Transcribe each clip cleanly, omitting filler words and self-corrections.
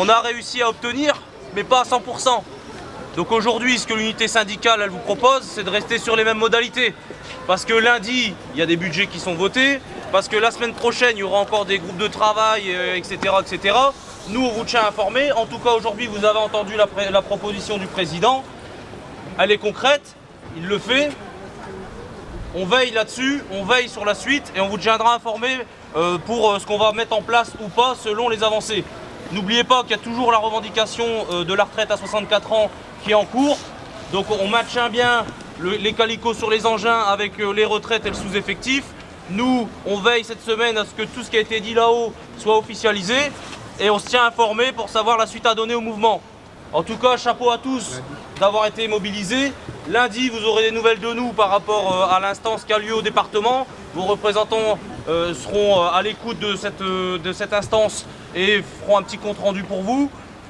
on a réussi à obtenir, mais pas à 100%. Donc aujourd'hui, ce que l'unité syndicale elle vous propose, c'est de rester sur les mêmes modalités. Parce que lundi, il y a des budgets qui sont votés, parce que la semaine prochaine, il y aura encore des groupes de travail, etc., etc. Nous, on vous tient informés. En tout cas, aujourd'hui, vous avez entendu la proposition du président. Elle est concrète, il le fait. On veille là-dessus, on veille sur la suite et on vous tiendra informé pour ce qu'on va mettre en place ou pas selon les avancées. N'oubliez pas qu'il y a toujours la revendication de la retraite à 64 ans qui est en cours. Donc on maintient bien les calicots sur les engins avec les retraites et le sous-effectif. Nous, on veille cette semaine à ce que tout ce qui a été dit là-haut soit officialisé et on se tient informé pour savoir la suite à donner au mouvement. En tout cas, chapeau à tous d'avoir été mobilisés. Lundi, vous aurez des nouvelles de nous par rapport à l'instance qui a lieu au département. Vos représentants seront à l'écoute de cette instance et feront un petit compte rendu pour vous.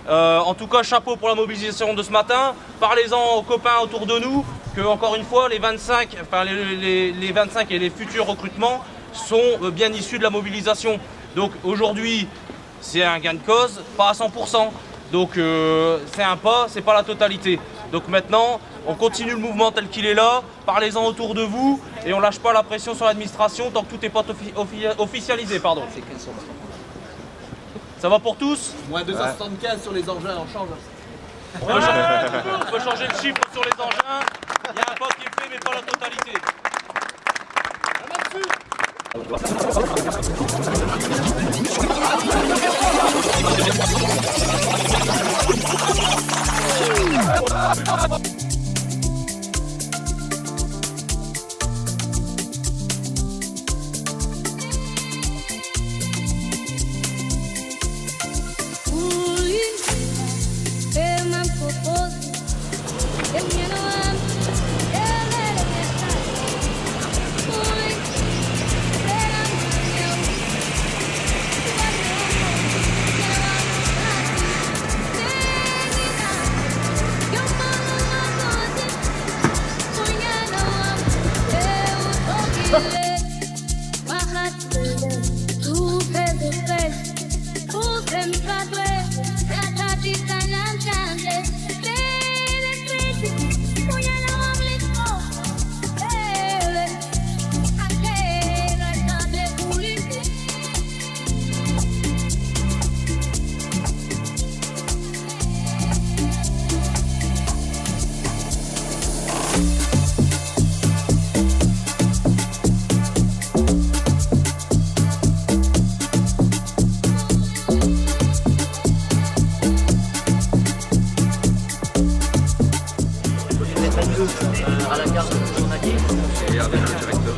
En tout cas, chapeau pour la mobilisation de ce matin. Parlez-en aux copains autour de nous que, encore une fois, les 25 et les futurs recrutements sont bien issus de la mobilisation. Donc aujourd'hui, c'est un gain de cause, pas à 100%. Donc c'est un pas, c'est pas la totalité. Donc maintenant, on continue le mouvement tel qu'il est là, parlez-en autour de vous et on lâche pas la pression sur l'administration tant que tout n'est pas officialisé. Pardon. Ça va pour tous? Moins 275 sur les engins, on change. On peut changer le chiffre sur les engins, il y a un pas qui est fait mais pas la totalité. À la gare de journalier et avec le directeur.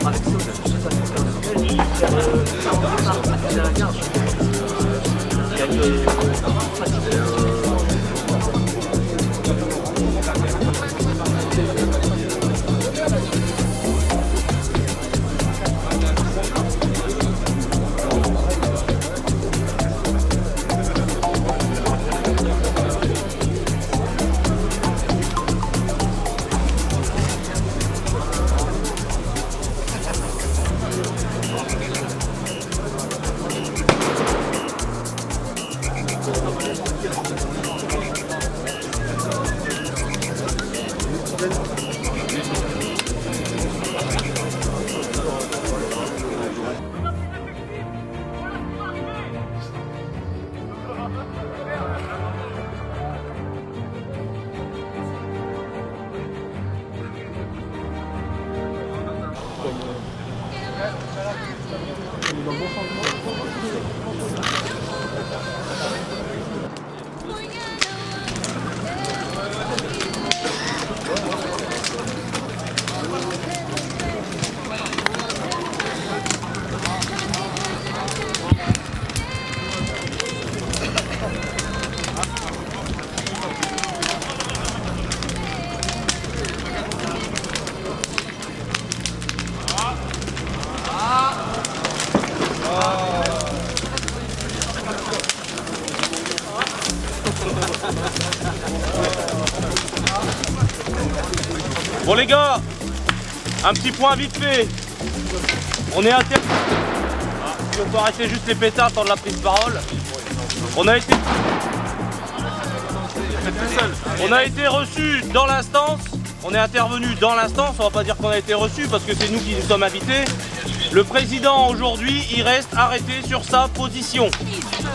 Avec ça, je sais pas si c'est personnel, à la gare, il y a eu Bon les gars, un petit point vite fait. On est interdit. On peut arrêter juste les pétards, attendre la prise de parole. On a été reçus dans l'instance, on est intervenu dans l'instance, on va pas dire qu'on a été reçus parce que c'est nous qui nous sommes invités. Le président aujourd'hui, il reste arrêté sur sa position.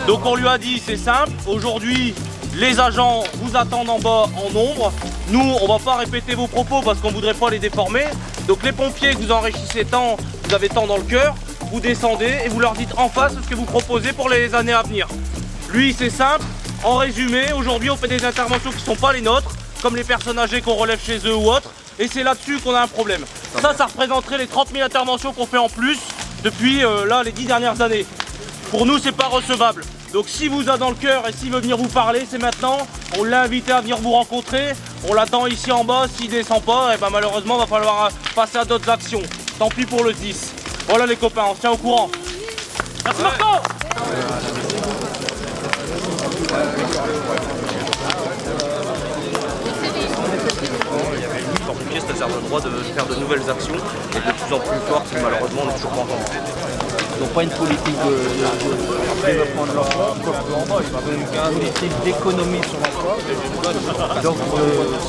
Donc on lui a dit, c'est simple, aujourd'hui les agents vous attendent en bas en nombre. Nous, on va pas répéter vos propos parce qu'on voudrait pas les déformer. Donc les pompiers que vous enrichissez tant, vous avez tant dans le cœur, vous descendez et vous leur dites en face ce que vous proposez pour les années à venir. Lui, c'est simple. En résumé, aujourd'hui, on fait des interventions qui ne sont pas les nôtres, comme les personnes âgées qu'on relève chez eux ou autres, et c'est là-dessus qu'on a un problème. Ça représenterait les 30 000 interventions qu'on fait en plus depuis là les 10 dernières années. Pour nous, c'est pas recevable. Donc si vous a dans le cœur et s'il veut venir vous parler, c'est maintenant. On l'a invité à venir vous rencontrer. On l'attend ici en bas. S'il descend pas, et ben malheureusement, il va falloir passer à d'autres actions. Tant pis pour le 10. Voilà les copains, on se tient au courant. Merci Marco. C'est-à-dire le droit de faire de nouvelles actions et de plus en plus fortes, malheureusement on n'est toujours pas entendu. Ils n'ont pas une politique de développement de l'emploi, une politique d'économie sur l'emploi. Donc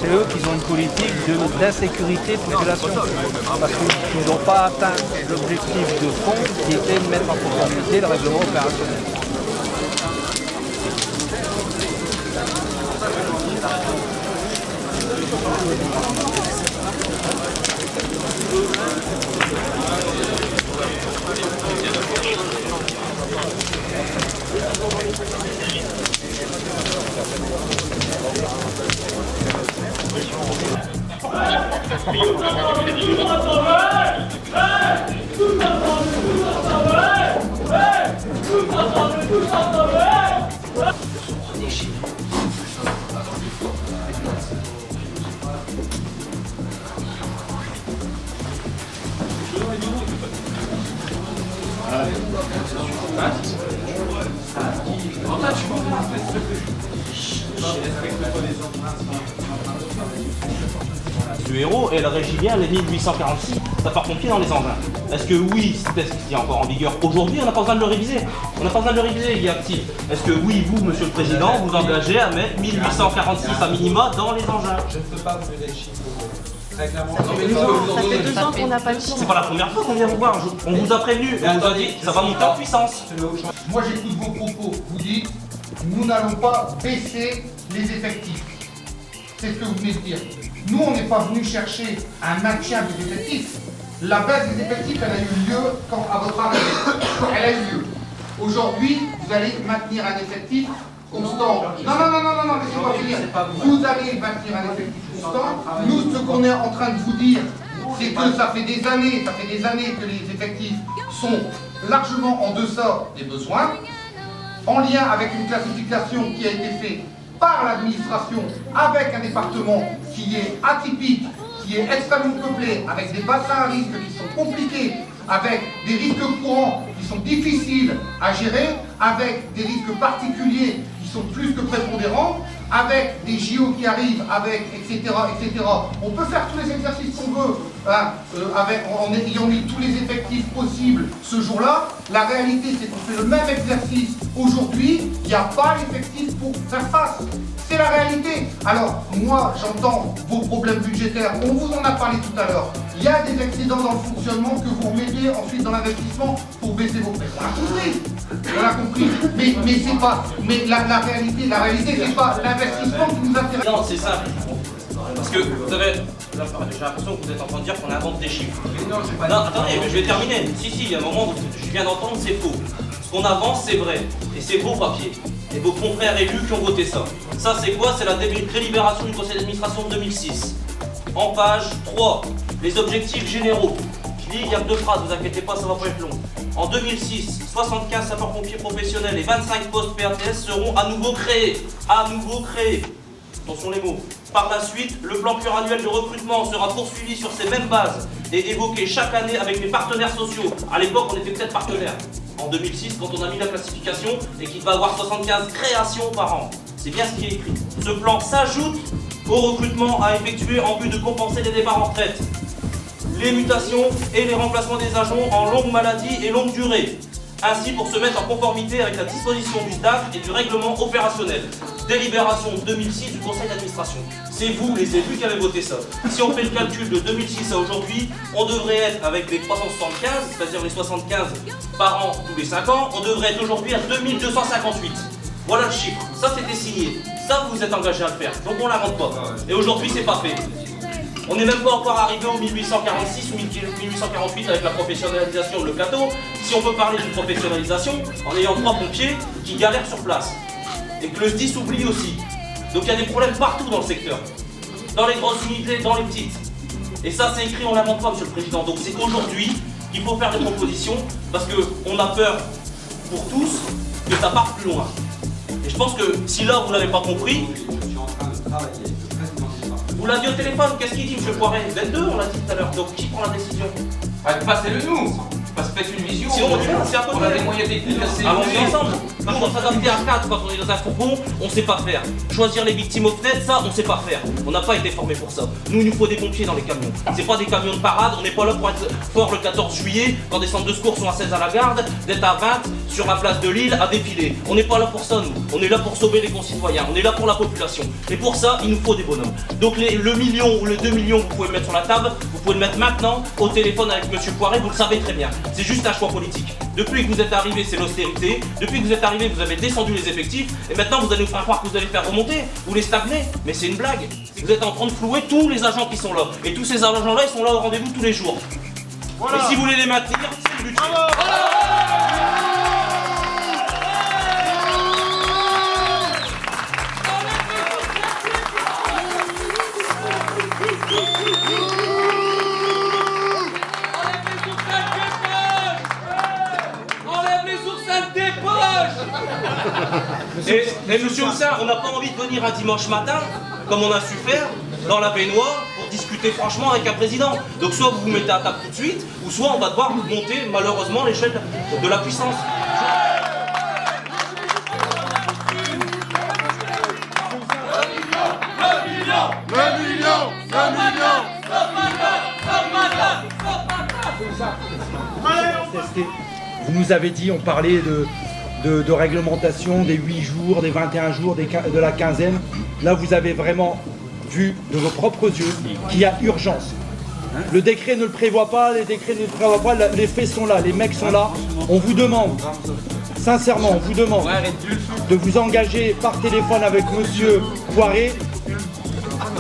c'est eux qui ont une politique d'insécurité de population. Parce qu'ils n'ont pas atteint l'objectif de fond qui était de mettre en conformité le règlement opérationnel. Le héros, elle régit bien les 1846 sapeurs-pompiers dans les engins. Est-ce que oui, ce texte qui est encore en vigueur aujourd'hui, on n'a pas besoin de le réviser? On n'a pas besoin de le réviser, il est actif. Est-ce que oui, vous, Monsieur le Président, vous engagez à mettre 1846 à minima dans les engins? Je ne peux pas vous donner le chiffre. Très clairement. Ça fait 2 ans qu'on n'a pas de chiffre. C'est pas la première fois qu'on vient vous voir. On vous a prévenu et on vous a dit que ça va monter en puissance. Moi j'écoute vos propos. Vous dites, nous n'allons pas baisser les effectifs. C'est ce que vous venez de dire. Nous, on n'est pas venu chercher un maintien des effectifs. La baisse des effectifs, elle a eu lieu quand, à votre arrivée. Elle a eu lieu. Aujourd'hui, vous allez maintenir un effectif constant. Non, laissez-moi finir. Vous allez maintenir un effectif constant. Nous, ce qu'on est en train de vous dire, c'est que ça fait des années que les effectifs sont largement en deçà des besoins, en lien avec une classification qui a été faite par l'administration avec un département qui est atypique, qui est extrêmement peuplé, avec des bassins à risque qui sont compliqués, avec des risques courants qui sont difficiles à gérer, avec des risques particuliers qui sont plus que prépondérants, avec des JO qui arrivent, avec etc. On peut faire tous les exercices qu'on veut, hein, en ayant mis tous les effectifs possibles ce jour-là. La réalité, c'est qu'on fait le même exercice aujourd'hui, il n'y a pas l'effectif pour faire face. C'est la réalité. Alors, moi, j'entends vos problèmes budgétaires, on vous en a parlé tout à l'heure. Il y a des excédents dans le fonctionnement que vous remettez ensuite dans l'investissement pour baisser vos prêts. On a compris. Mais c'est pas. Mais la réalité, c'est pas l'investissement qui nous intéresse. Non, c'est simple. Parce que vous savez, j'ai l'impression que vous êtes en train de dire qu'on invente des chiffres. Non, attendez, mais je vais terminer. Si, il y a un moment où je viens d'entendre, c'est faux. Ce qu'on avance, c'est vrai. Et c'est vos papiers. Et vos confrères élus qui ont voté ça. Ça, c'est quoi? C'est la délibération du conseil d'administration de 2006. En page 3, les objectifs généraux. Je lis, il y a que 2 phrases, vous inquiétez pas, ça va pas être long. En 2006, 75 sapeurs-pompiers professionnels et 25 postes PATS seront à nouveau créés. À nouveau créés. Attention les mots. Par la suite, le plan pluriannuel de recrutement sera poursuivi sur ces mêmes bases et évoqué chaque année avec les partenaires sociaux. À l'époque, on était peut-être partenaires. En 2006, quand on a mis la classification et qu'il va y avoir 75 créations par an. C'est bien ce qui est écrit. Ce plan s'ajoute au recrutement à effectuer en vue de compenser les départs en retraite, les mutations et les remplacements des agents en longue maladie et longue durée, ainsi pour se mettre en conformité avec la disposition du SDAF et du règlement opérationnel. Délibération 2006 du conseil d'administration. C'est vous, les élus, qui avez voté ça. Si on fait le calcul de 2006 à aujourd'hui, on devrait être avec les 375, c'est-à-dire les 75 par an tous les 5 ans, on devrait être aujourd'hui à 2258. Voilà le chiffre. Ça, c'était signé. Ça, vous vous êtes engagé à le faire. Donc on l'invente pas. Et aujourd'hui, c'est pas fait. On n'est même pas encore arrivé au 1846 ou 1848 avec la professionnalisation de le plateau. Si on veut parler d'une professionnalisation, en ayant 3 pompiers qui galèrent sur place. Et que le SDIS oublie aussi. Donc il y a des problèmes partout dans le secteur. Dans les grosses unités, dans les petites. Et ça, c'est écrit, on l'invente pas, Monsieur le Président. Donc c'est aujourd'hui qu'il faut faire des propositions, parce qu'on a peur, pour tous, que ça parte plus loin. Et je pense que si là, vous n'avez pas compris, vous l'avez dit au téléphone, qu'est-ce qu'il dit, M. Poiret? Vous êtes deux, on l'a dit tout à l'heure. Donc qui prend la décision? Passez-le nous. Faites une vision. Si c'est à côté. On a des moyens techniques assez allons-y ensemble. Nous, on s'adapter à 4 quand on est dans un fourgon, on sait pas faire. Choisir les victimes aux fenêtres, ça, on sait pas faire. On n'a pas été formés pour ça. Nous, il nous faut des pompiers dans les camions. C'est pas des camions de parade, on n'est pas là pour être fort le 14 juillet, quand des centres de secours sont à 16 à la garde, d'être à 20 sur la place de Lille à défiler. On n'est pas là pour ça, nous. On est là pour sauver les concitoyens, on est là pour la population. Et pour ça, il nous faut des bonhommes. Donc le million ou les 2 millions, vous pouvez le mettre sur la table, vous pouvez le mettre maintenant au téléphone avec M. Poiret, vous le savez très bien. C'est juste un choix politique. Depuis que vous êtes arrivé, c'est l'austérité. Depuis que vous êtes arrivé, vous avez descendu les effectifs. Et maintenant, vous allez nous faire croire que vous allez faire remonter. Vous les stagnez. Mais c'est une blague. Vous êtes en train de flouer tous les agents qui sont là. Et tous ces agents-là, ils sont là au rendez-vous tous les jours. Voilà. Et si vous voulez les maintenir, c'est le budget. Et monsieur Houssin, on n'a pas envie de venir un dimanche matin, comme on a su faire, dans la baignoire, pour discuter franchement avec un président. Donc soit vous vous mettez à table tout de suite, ou soit on va devoir monter malheureusement l'échelle de la puissance. Vous nous avez dit, on parlait de réglementation des 8 jours, des 21 jours, de la quinzaine. Là, vous avez vraiment vu de vos propres yeux qu'il y a urgence. Le décret ne le prévoit pas, les décrets ne le prévoient pas, les faits sont là, les mecs sont là. On vous demande, sincèrement, on vous demande de vous engager par téléphone avec monsieur Poiret,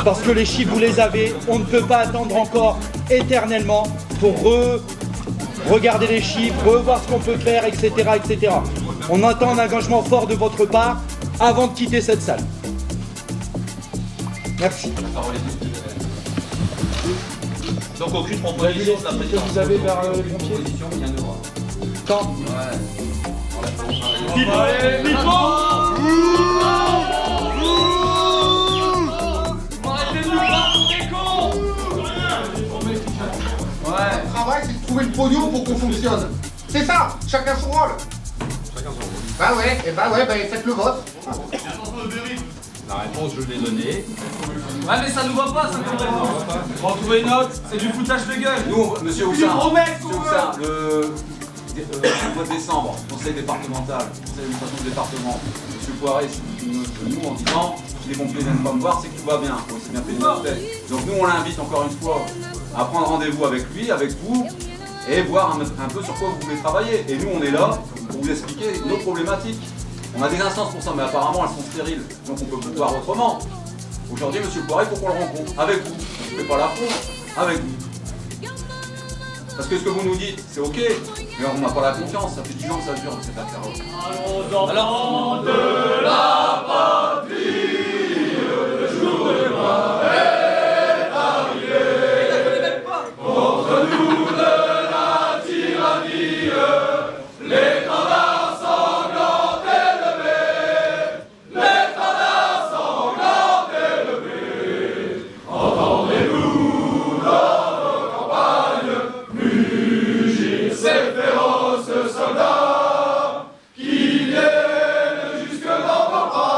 parce que les chiffres, vous les avez. On ne peut pas attendre encore éternellement pour regarder les chiffres, revoir ce qu'on peut faire, etc., etc. On attend un engagement fort de votre part avant de quitter cette salle. Merci. Donc aucune proposition de la présidence. Vous avez vers les pompiers. Quand Le travail, c'est de trouver le pognon pour qu'on fonctionne. C'est ça, chacun son rôle. Bah ouais, bah faites le vote. La réponse, je l'ai donnée. Ouais, mais ça nous va pas, ça nous va pas. Retrouvez une note, c'est du foutage de gueule. Nous, monsieur Houssin, le mois de décembre, conseil départemental, conseil d'administration du département, monsieur Poiret c'est une note de nous en disant les pompiers viennent pas me voir, c'est que tout va bien. C'est bien fait de notre tête. Donc nous, on l'invite encore une fois à prendre rendez-vous avec lui, avec vous, et voir un peu sur quoi vous voulez travailler. Et nous, on est là pour vous expliquer nos problématiques. On a des instances pour ça, mais apparemment, elles sont stériles. Donc on peut voir autrement. Aujourd'hui, monsieur Poiret, il faut qu'on le rencontre. Avec vous. Je ne fais pas la faute. Avec vous. Parce que ce que vous nous dites, c'est ok, mais on n'a pas la confiance. Ça fait 10 ans que ça dure, cette affaire-là. Alors, de la patrie, le jour de gloire est arrivé. Contre nous de la tyrannie, l'étendard sanglant est levé. L'étendard sanglant est levé. Entendez-vous dans nos campagnes mugir ces féroces soldats qui viennent jusque dans vos bras.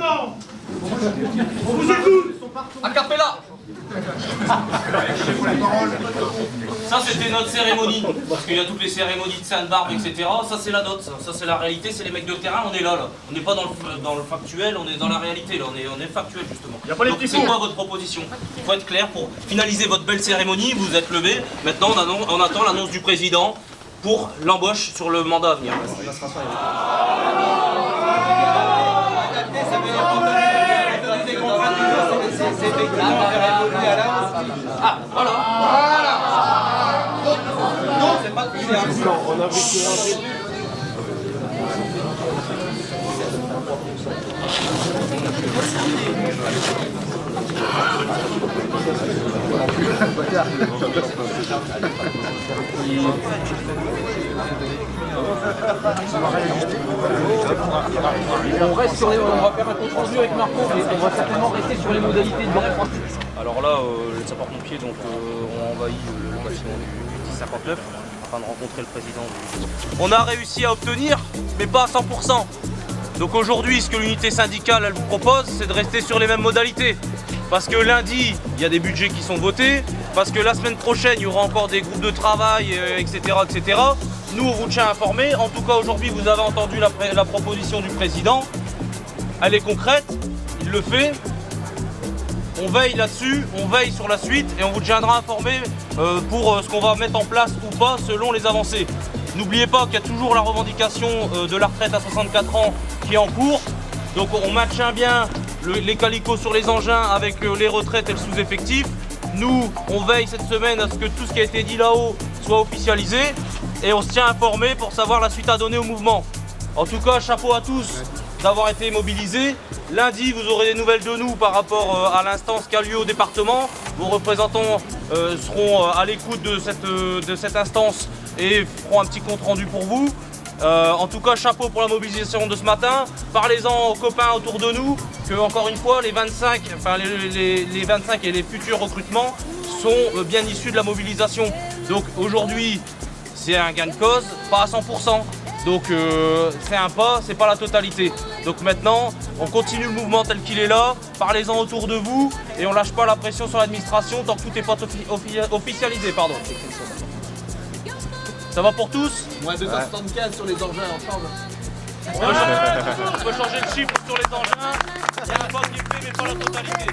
maintenant. On vous écoute. A cappella. Ça c'était notre cérémonie, parce qu'il y a toutes les cérémonies de Sainte-Barbe, etc. Ça c'est la dot, ça c'est la réalité, c'est les mecs de terrain, on est là. On n'est pas dans le factuel, on est dans la réalité, là. On est factuel justement. Donc c'est quoi votre proposition? Il faut être clair pour finaliser votre belle cérémonie, vous êtes levé. Maintenant on attend l'annonce du président pour l'embauche sur le mandat à venir. Ah, voilà. Non, c'est pas tout. On a vécu un début. On va faire un compte rendu avec Marco et on va certainement rester sur les modalités de vote. Alors là, les sapeurs-pompiers ont envahi le bâtiment du 1059 afin de rencontrer le président. On a réussi à obtenir, mais pas à 100%. Donc aujourd'hui, ce que l'unité syndicale elle vous propose, c'est de rester sur les mêmes modalités. Parce que lundi, il y a des budgets qui sont votés, parce que la semaine prochaine, il y aura encore des groupes de travail, etc., etc. Nous, on vous tient informés. En tout cas, aujourd'hui, vous avez entendu la proposition du président. Elle est concrète, il le fait. On veille là-dessus, on veille sur la suite et on vous tiendra informé pour ce qu'on va mettre en place ou pas selon les avancées. N'oubliez pas qu'il y a toujours la revendication de la retraite à 64 ans qui est en cours. Donc on maintient bien les calicots sur les engins avec les retraites et le sous-effectif. Nous, on veille cette semaine à ce que tout ce qui a été dit là-haut soit officialisé et on se tient informé pour savoir la suite à donner au mouvement. En tout cas, chapeau à tous d'avoir été mobilisés. Lundi, vous aurez des nouvelles de nous par rapport à l'instance qui a lieu au département. Vos représentants seront à l'écoute de cette instance et feront un petit compte rendu pour vous. En tout cas, chapeau pour la mobilisation de ce matin. Parlez-en aux copains autour de nous que, encore une fois, les 25 et les futurs recrutements sont bien issus de la mobilisation. Donc aujourd'hui, c'est un gain de cause, pas à 100%. Donc c'est un pas, c'est pas la totalité. Donc maintenant, on continue le mouvement tel qu'il est là, parlez-en autour de vous et on lâche pas la pression sur l'administration tant que tout n'est pas officialisé. Pardon. Ça va pour tous? Moins 275 sur les engins ensemble. On peut changer le chiffre sur les engins, il y a un pas qui est fait mais pas la totalité.